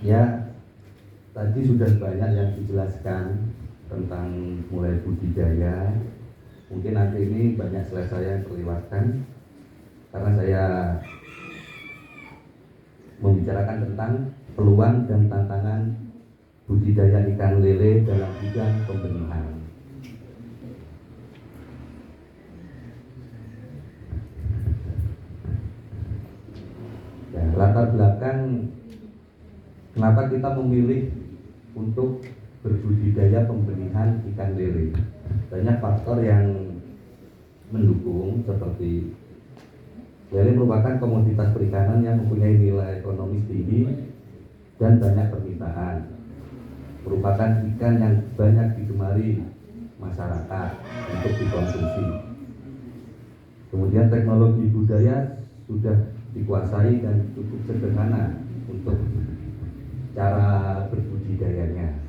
Ya, tadi sudah banyak yang dijelaskan tentang mulai budidaya. Mungkin nanti ini banyak slide saya yang terlewatkan karena saya membicarakan tentang peluang dan tantangan budidaya ikan lele dalam bidang pembenihan. Ya, latar belakang kenapa kita memilih untuk berbudidaya pembenihan ikan lele? Banyak faktor yang mendukung, seperti lele merupakan komoditas perikanan yang mempunyai nilai ekonomis tinggi dan banyak permintaan. Merupakan ikan yang banyak digemari masyarakat untuk dikonsumsi. Kemudian teknologi budaya sudah dikuasai dan cukup sederhana untuk cara berbudidayanya.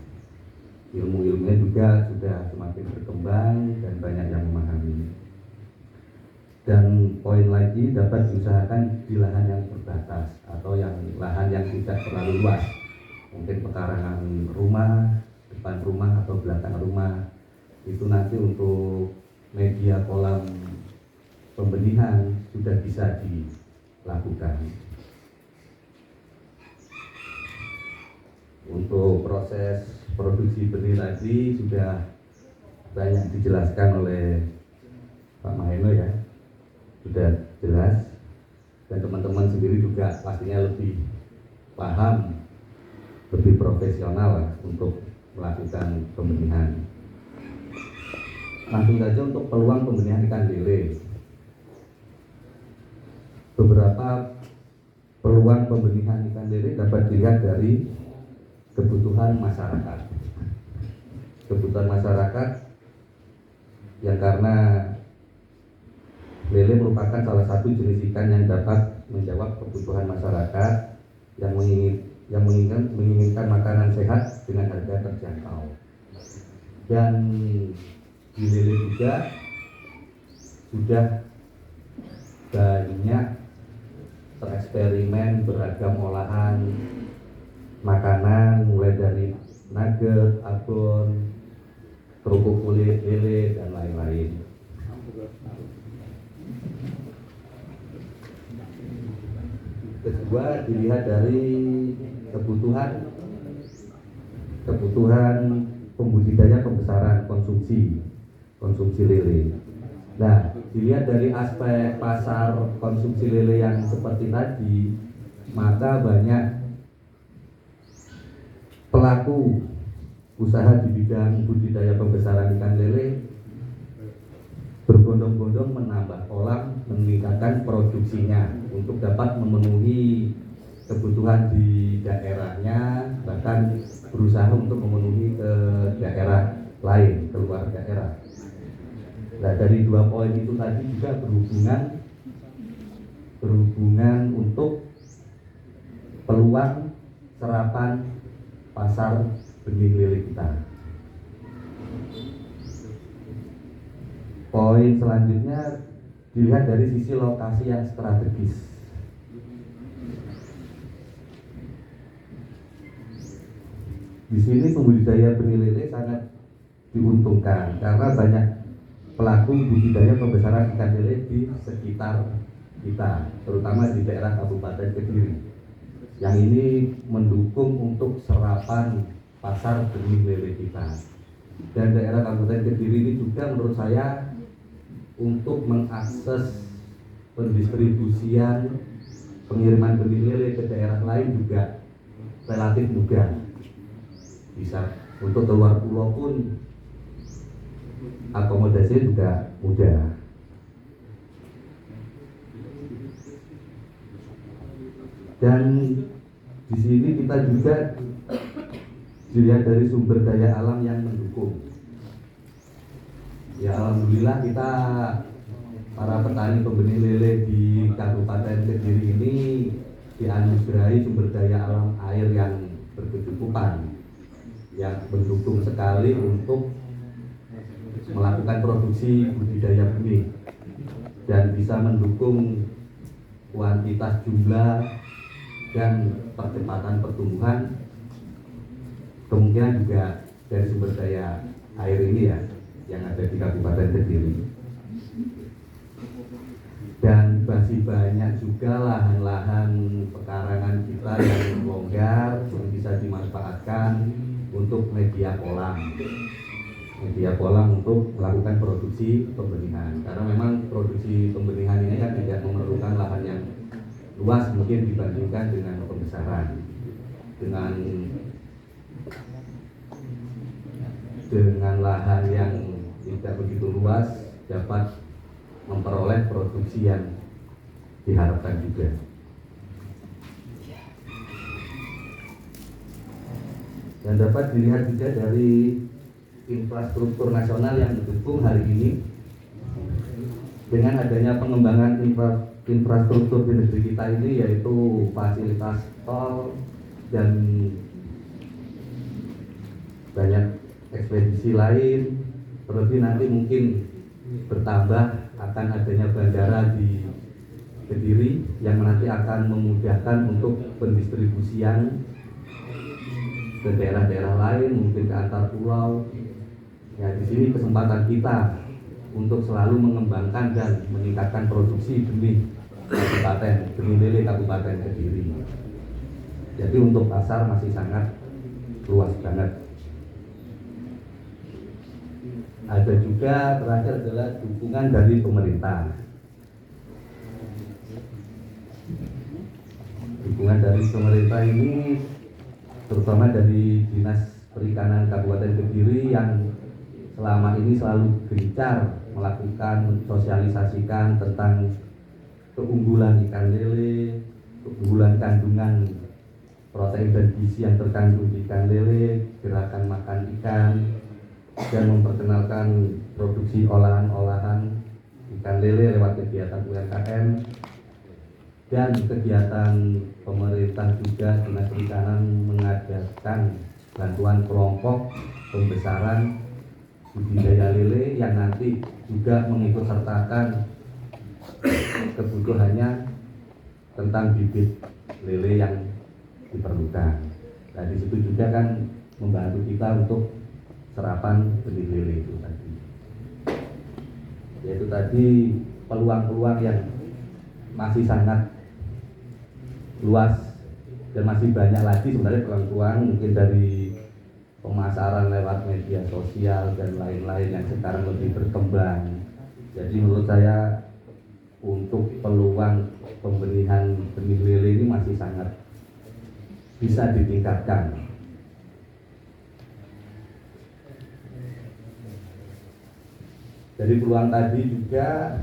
Ilmu-ilmunya juga sudah semakin berkembang dan banyak yang memahami. Dan poin lagi, dapat diusahakan di lahan yang terbatas atau lahan yang tidak terlalu luas. Mungkin pekarangan rumah, depan rumah atau belakang rumah. Itu nanti untuk media kolam pembenihan sudah bisa dilakukan. Untuk proses produksi benih tadi sudah banyak dijelaskan oleh Pak Maheno ya, sudah jelas, dan teman-teman sendiri juga pastinya lebih paham, lebih profesional lah untuk melakukan pembenihan. Langsung saja untuk peluang pembenihan ikan lele. Beberapa peluang pembenihan ikan lele dapat dilihat dari kebutuhan masyarakat. Kebutuhan masyarakat yang karena lele merupakan salah satu jenis ikan yang dapat menjawab kebutuhan masyarakat yang menginginkan makanan sehat dengan harga terjangkau. Dan di lele juga sudah banyak tereksperimen beragam olahan makanan, mulai dari nugget, abon, kerupuk kulit lele, dan lain-lain. Kedua, dilihat dari kebutuhan pembudidaya pembesaran konsumsi lele. Nah, dilihat dari aspek pasar konsumsi lele yang seperti tadi, maka banyak pelaku usaha di bidang budidaya pembesaran ikan lele berbondong-bondong menambah kolam, meningkatkan produksinya untuk dapat memenuhi kebutuhan di daerahnya, bahkan berusaha untuk memenuhi ke daerah lain, keluar daerah. Nah, dari dua poin itu tadi juga berhubungan untuk peluang serapan pasar benih lele kita. Poin selanjutnya dilihat dari sisi lokasi yang strategis. Di sini pembudidaya benih lele sangat diuntungkan karena banyak pelaku budidaya pembesaran ikan lele di sekitar kita, terutama di daerah Kabupaten Kediri. Yang ini mendukung untuk serapan pasar benih lele kita. Dan daerah Kabupaten Kediri ini juga menurut saya untuk mengakses pendistribusian pengiriman benih lele ke daerah lain juga relatif mudah. Bisa untuk keluar pulau pun akomodasinya juga mudah. Dan di sini kita juga dilihat dari sumber daya alam yang mendukung. Ya, alhamdulillah kita para petani pembenih lele di Kabupaten Kediri ini dianugerahi sumber daya alam air yang berkecukupan, yang mendukung sekali untuk melakukan produksi budidaya benih dan bisa mendukung kuantitas, jumlah, dan percepatan pertumbuhan kemungkinan juga dari sumber daya air ini ya yang ada di Kabupaten Kediri. Dan masih banyak juga lahan-lahan pekarangan kita yang longgar yang bisa dimanfaatkan untuk media kolam untuk melakukan produksi pembenihan. Karena memang produksi pembenihan ini kan tidak memerlukan lahan yang luas mungkin dibandingkan dengan pembesaran. Dengan lahan yang tidak begitu luas dapat memperoleh produksi yang diharapkan juga. Dan dapat dilihat juga dari infrastruktur nasional yang mendukung hari ini dengan adanya pengembangan infrastruktur di negeri kita ini, yaitu fasilitas tol dan banyak ekspedisi lain, terlebih nanti mungkin bertambah akan adanya bandara di Kediri yang nanti akan memudahkan untuk pendistribusian ke daerah-daerah lain, mungkin ke antar pulau. Ya, di sini kesempatan kita untuk selalu mengembangkan dan meningkatkan produksi benih lele Kabupaten Kediri. Jadi untuk pasar masih sangat luas banget. Ada juga terakhir adalah dukungan dari pemerintah. Dukungan dari pemerintah ini terutama dari Dinas Perikanan Kabupaten Kediri yang selama ini selalu gencar melakukan sosialisasikan tentang keunggulan ikan lele, keunggulan kandungan protein dan gizi yang terkandung di ikan lele, gerakan makan ikan, dan memperkenalkan produksi olahan-olahan ikan lele lewat kegiatan UMKM dan kegiatan pemerintah juga. Dinas Perikanan mengadakan bantuan kelompok pembesaran budidaya lele yang nanti juga mengikut sertakan kebutuhannya tentang bibit lele yang diperlukan. Nah, di situ juga kan membantu kita untuk serapan benih lele itu tadi. Yaitu tadi peluang-peluang yang masih sangat luas dan masih banyak lagi sebenarnya peluang-peluang mungkin dari pemasaran lewat media sosial dan lain-lain yang sekarang lebih berkembang. Jadi menurut saya untuk peluang pembenihan benih lele ini masih sangat bisa ditingkatkan. Dari peluang tadi juga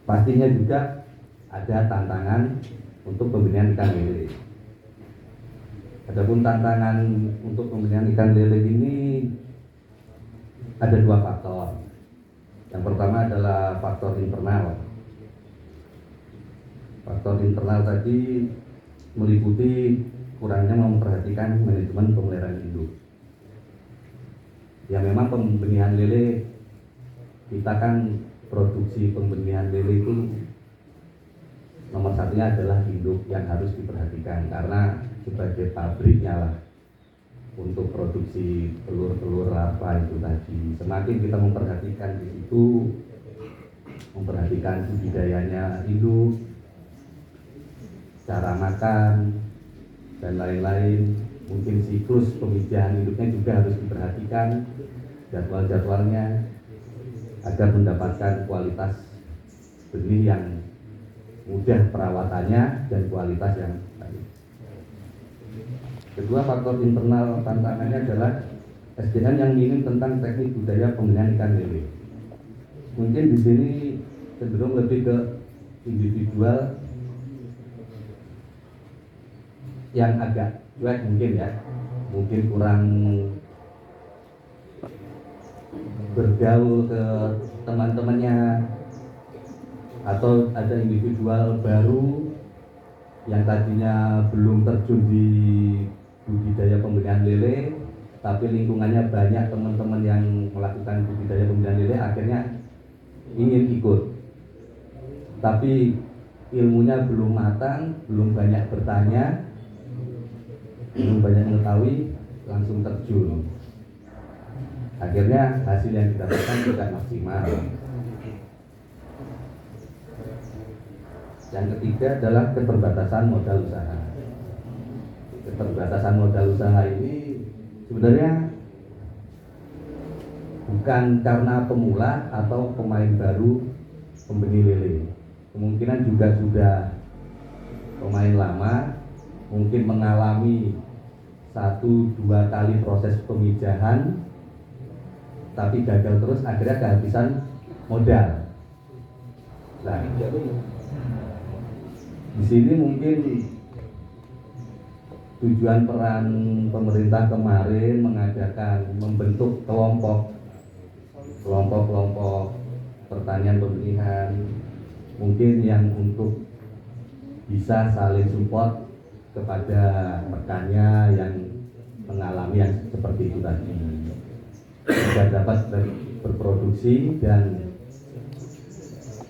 pastinya juga ada tantangan untuk pembenihan ikan lele. Adapun tantangan untuk pembenihan ikan lele ini ada dua faktor. Yang pertama adalah faktor internal. Faktor internal tadi meliputi kurangnya memperhatikan manajemen pemeliharaan induk. Ya memang pembenihan lele kita kan produksi pembenihan lele itu nomor satunya adalah induk yang harus diperhatikan karena sebagai pabriknya lah untuk produksi telur-telur larva itu tadi. Semakin kita memperhatikan di situ, memperhatikan budidayanya induk, cara makan dan lain-lain, mungkin siklus pemijahan induknya juga harus diperhatikan, jadwal-jadwalnya agar mendapatkan kualitas benih yang mudah perawatannya dan kualitas yang baik. Kedua, faktor internal tantangannya adalah SDM yang minim tentang teknik budaya pembenihan ikan lele. Mungkin di sini cenderung lebih ke individual yang agak cuek mungkin ya, mungkin kurang bergaul ke teman-temannya, atau ada individual baru yang tadinya belum terjun di budidaya pembenihan lele, tapi lingkungannya banyak teman-teman yang melakukan budidaya pembenihan lele, akhirnya ingin ikut, tapi ilmunya belum matang, belum banyak bertanya, belum banyak mengetahui, langsung terjun. Akhirnya hasil yang didapatkan tidak maksimal. Yang ketiga adalah keterbatasan modal usaha. Keterbatasan modal usaha ini sebenarnya bukan karena pemula atau pemain baru pembeni lele. Kemungkinan juga sudah pemain lama, mungkin mengalami 1-2 kali proses pemijahan, tapi gagal terus, akhirnya kehabisan modal. Nah, di sini mungkin tujuan peran pemerintah kemarin membentuk kelompok pertanian pembenihan, mungkin yang untuk bisa saling support kepada rekannya yang mengalami yang seperti itu tadi, agar dapat berproduksi dan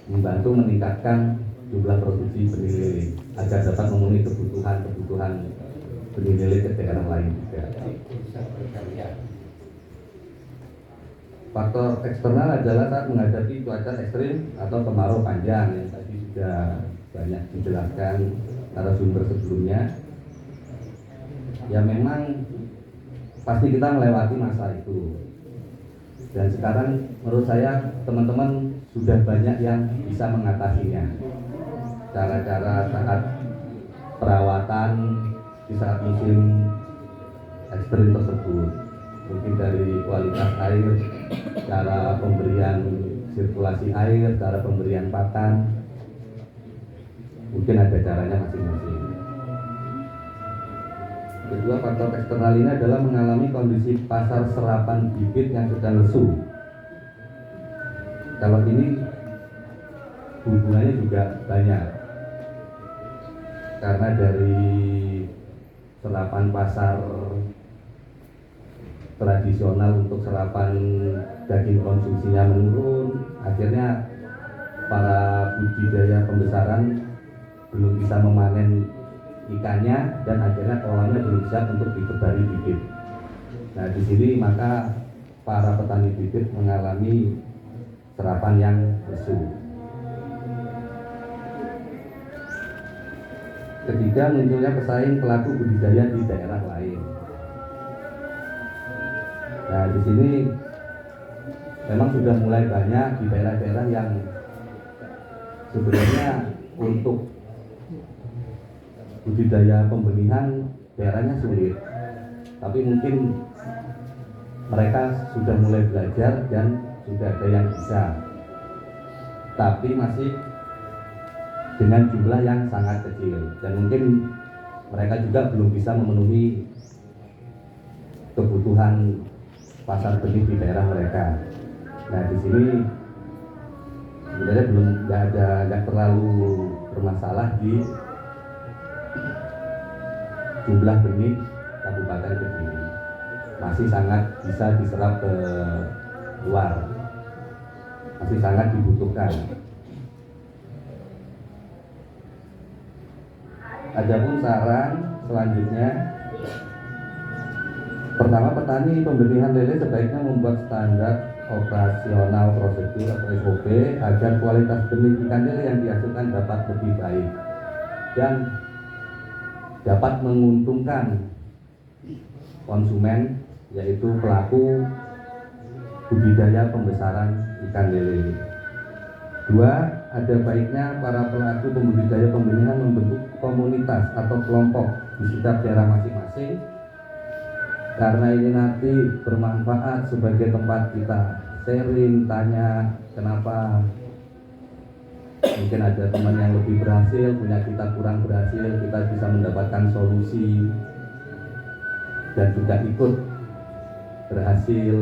membantu meningkatkan jumlah produksi benih lele agar dapat memenuhi kebutuhan benih lele ke daerah lain juga. Faktor eksternal adalah saat menghadapi cuaca ekstrim atau kemarau panjang yang tadi sudah banyak dijelaskan narasumber sebelumnya. Ya memang pasti kita melewati masa itu. Dan sekarang menurut saya teman-teman sudah banyak yang bisa mengatasinya. Cara-cara saat perawatan di saat musim ekstrim tersebut, mungkin dari kualitas air, cara pemberian sirkulasi air, cara pemberian pakan, mungkin ada caranya masing-masing. Kedua, faktor eksternal ini adalah mengalami kondisi pasar serapan bibit yang sedang lesu. Kalau ini hubungannya juga banyak, karena dari serapan pasar tradisional untuk serapan daging konsumsinya menurun, akhirnya para budidaya pembesaran belum bisa memanen ikannya dan akhirnya kolamnya belum siap untuk ditebari bibit. Nah, di sini maka para petani bibit mengalami serapan yang lesu. Ketiga, munculnya pesaing pelaku budidaya di daerah lain. Nah, di sini memang sudah mulai banyak di daerah-daerah yang sebenarnya untuk budidaya pembenihan daerahnya sulit, tapi mungkin mereka sudah mulai belajar dan sudah ada yang bisa, tapi masih dengan jumlah yang sangat kecil dan mungkin mereka juga belum bisa memenuhi kebutuhan pasar benih di daerah mereka. Nah, di sini sebenarnya nggak terlalu bermasalah di jumlah benih Kabupaten Kediri, masih sangat bisa diserap ke luar, masih sangat dibutuhkan. Adapun saran selanjutnya, pertama, petani pembenihan lele sebaiknya membuat standar operasional prosedur atau SOP agar kualitas benih ikan lele yang dihasilkan dapat lebih baik dan dapat menguntungkan konsumen, yaitu pelaku budidaya pembesaran ikan lele. Dua, ada baiknya para pelaku pembudidaya pembenihan membentuk komunitas atau kelompok di setiap daerah masing-masing, karena ini nanti bermanfaat sebagai tempat kita sharing, tanya kenapa mungkin ada teman yang lebih berhasil, punya kita kurang berhasil, kita bisa mendapatkan solusi dan juga ikut berhasil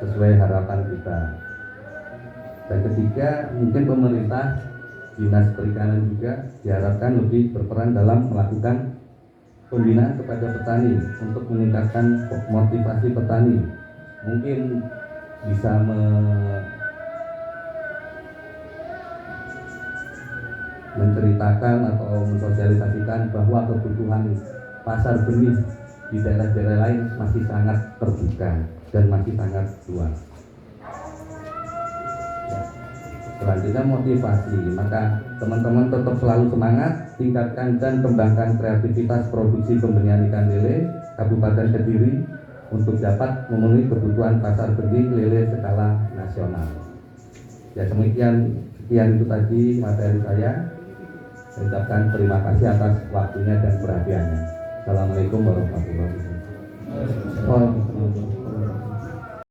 sesuai harapan kita. Dan ketiga, mungkin pemerintah, Dinas Perikanan juga diharapkan lebih berperan dalam melakukan pembinaan kepada petani untuk meningkatkan motivasi petani. Mungkin bisa menceritakan atau mensosialisasikan bahwa kebutuhan pasar benih di daerah-daerah lain masih sangat terbuka dan masih sangat luas. Selanjutnya motivasi, maka teman-teman tetap selalu semangat, tingkatkan dan kembangkan kreativitas produksi pembenihan ikan lele Kabupaten Kediri untuk dapat memenuhi kebutuhan pasar benih lele skala nasional. Ya sekian itu tadi materi saya. Saya ucapkan terima kasih atas waktunya dan perhatiannya. Assalamualaikum warahmatullahi wabarakatuh.